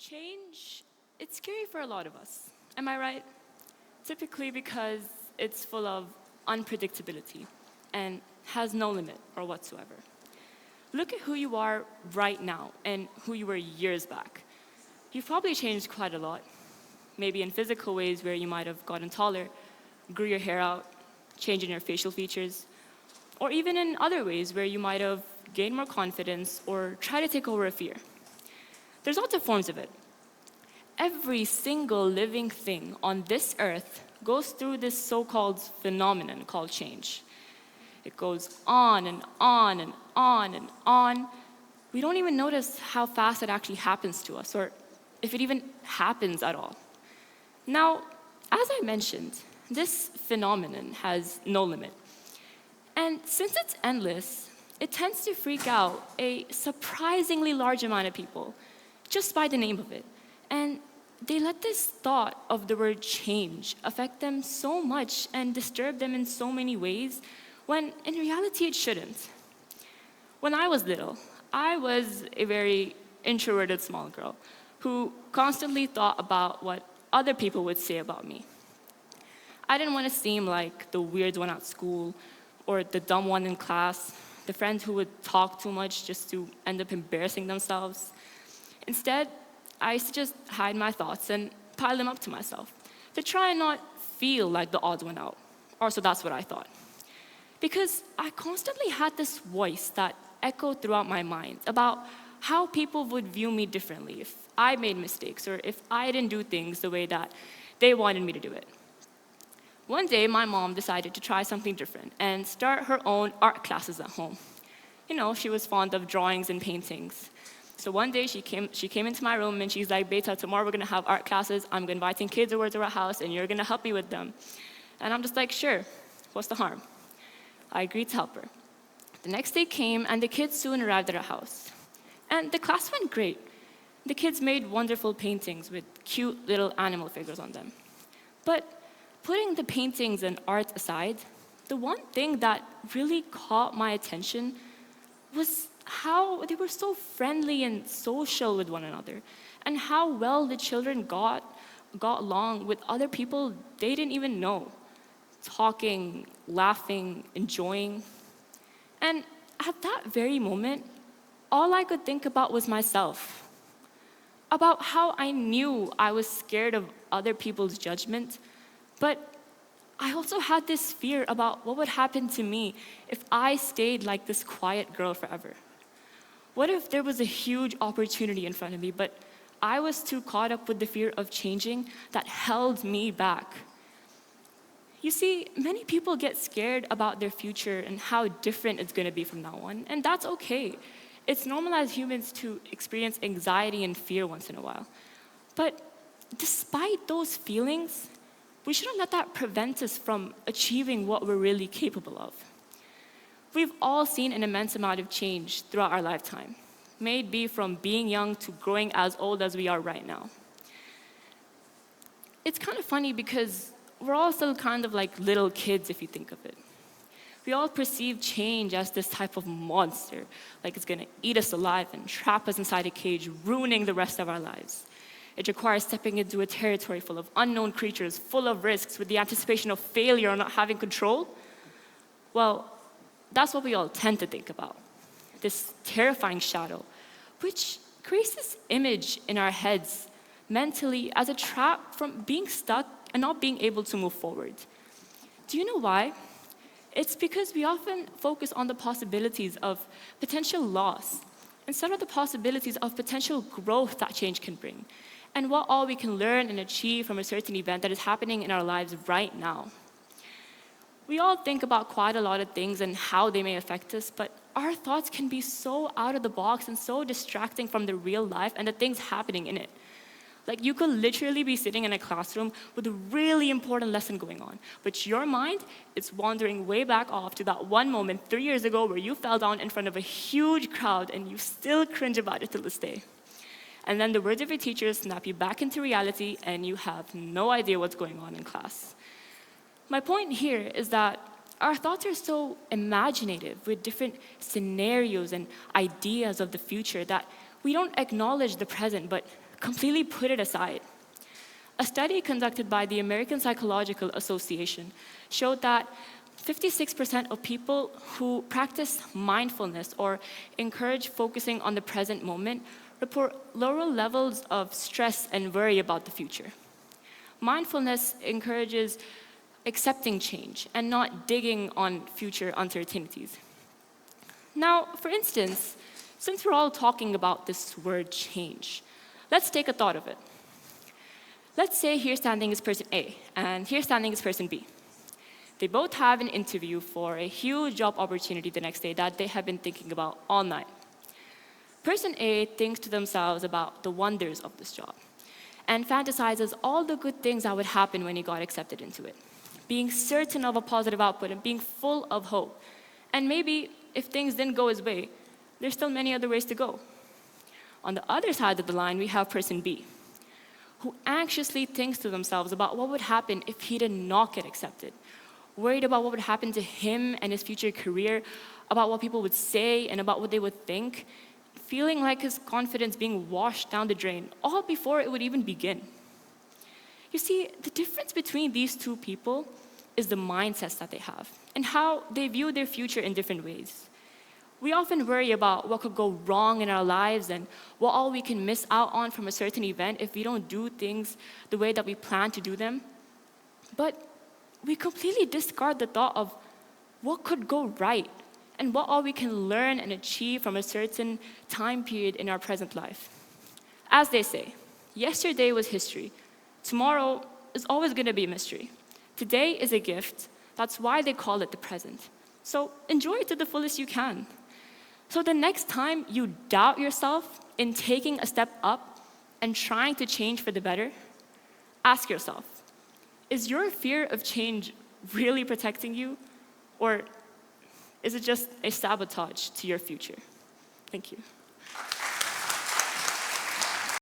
Change, it's scary for a lot of us. Am I right? Typically because it's full of unpredictability and has no limit or whatsoever. Look at who you are right now and who you were years back. You've probably changed quite a lot. Maybe in physical ways where you might have gotten taller, grew your hair out, changed in your facial features, or even in other ways where you might have gained more confidence or tried to take over a fear. There's lots of forms of it. Every single living thing on this earth goes through this so-called phenomenon called change. It goes on and on and on and on. We don't even notice how fast it actually happens to us, or if it even happens at all. Now, as I mentioned, this phenomenon has no limit. And since it's endless, it tends to freak out a surprisingly large amount of people just by the name of it. And they let this thought of the word change affect them so much and disturb them in so many ways, when in reality it shouldn't. When I was little, I was a very introverted small girl who constantly thought about what other people would say about me. I didn't want to seem like the weird one at school or the dumb one in class, the friend who would talk too much just to end up embarrassing themselves. Instead, I used to just hide my thoughts and pile them up to myself to try and not feel like the odds went out. Or so that's what I thought. Because I constantly had this voice that echoed throughout my mind about how people would view me differently if I made mistakes or if I didn't do things the way that they wanted me to do it. One day, my mom decided to try something different and start her own art classes at home. You know, she was fond of drawings and paintings. So one day she came into my room and she's like, Beta, tomorrow we're gonna have art classes. I'm inviting kids over to our house and you're gonna help me with them. And I'm just like, sure, what's the harm? I agreed to help her. The next day came and the kids soon arrived at our house. And the class went great. The kids made wonderful paintings with cute little animal figures on them. But putting the paintings and art aside, the one thing that really caught my attention was how they were so friendly and social with one another, and how well the children got along with other people they didn't even know, talking, laughing, enjoying. And at that very moment, all I could think about was myself, about how I knew I was scared of other people's judgment, but I also had this fear about what would happen to me if I stayed like this quiet girl forever. What if there was a huge opportunity in front of me, but I was too caught up with the fear of changing that held me back? You see, many people get scared about their future and how different it's going to be from now on, and that's okay. It's normal as humans to experience anxiety and fear once in a while. But despite those feelings, we shouldn't let that prevent us from achieving what we're really capable of. We've all seen an immense amount of change throughout our lifetime, may it be from being young to growing as old as we are right now. It's kind of funny because we're all still kind of like little kids if you think of it. We all perceive change as this type of monster, like it's gonna eat us alive and trap us inside a cage, ruining the rest of our lives. It requires stepping into a territory full of unknown creatures, full of risks, with the anticipation of failure or not having control. Well, that's what we all tend to think about, this terrifying shadow, which creates this image in our heads mentally as a trap from being stuck and not being able to move forward. Do you know why? It's because we often focus on the possibilities of potential loss instead of the possibilities of potential growth that change can bring, and what all we can learn and achieve from a certain event that is happening in our lives right now. We all think about quite a lot of things and how they may affect us, but our thoughts can be so out of the box and so distracting from the real life and the things happening in it. Like, you could literally be sitting in a classroom with a really important lesson going on, but your mind is wandering way back off to that one moment 3 years ago where you fell down in front of a huge crowd and you still cringe about it till this day. And then the words of your teacher snap you back into reality and you have no idea what's going on in class. My point here is that our thoughts are so imaginative with different scenarios and ideas of the future that we don't acknowledge the present, but completely put it aside. A study conducted by the American Psychological Association showed that 56% of people who practice mindfulness or encourage focusing on the present moment report lower levels of stress and worry about the future. Mindfulness encourages accepting change and not digging on future uncertainties. Now, for instance, since we're all talking about this word change, let's take a thought of it. Let's say here standing is person A, and here standing is person B. They both have an interview for a huge job opportunity the next day that they have been thinking about all night. Person A thinks to themselves about the wonders of this job and fantasizes all the good things that would happen when he got accepted into it, being certain of a positive output and being full of hope. And maybe if things didn't go his way, there's still many other ways to go. On the other side of the line, we have person B, who anxiously thinks to themselves about what would happen if he did not get accepted, worried about what would happen to him and his future career, about what people would say and about what they would think, feeling like his confidence being washed down the drain, all before it would even begin. You see, the difference between these two people is the mindsets that they have and how they view their future in different ways. We often worry about what could go wrong in our lives and what all we can miss out on from a certain event if we don't do things the way that we plan to do them. But we completely discard the thought of what could go right and what all we can learn and achieve from a certain time period in our present life. As they say, yesterday was history. Tomorrow is always going to be a mystery. Today is a gift. That's why they call it the present. So enjoy it to the fullest you can. So the next time you doubt yourself in taking a step up and trying to change for the better, ask yourself, is your fear of change really protecting you? Or is it just a sabotage to your future? Thank you.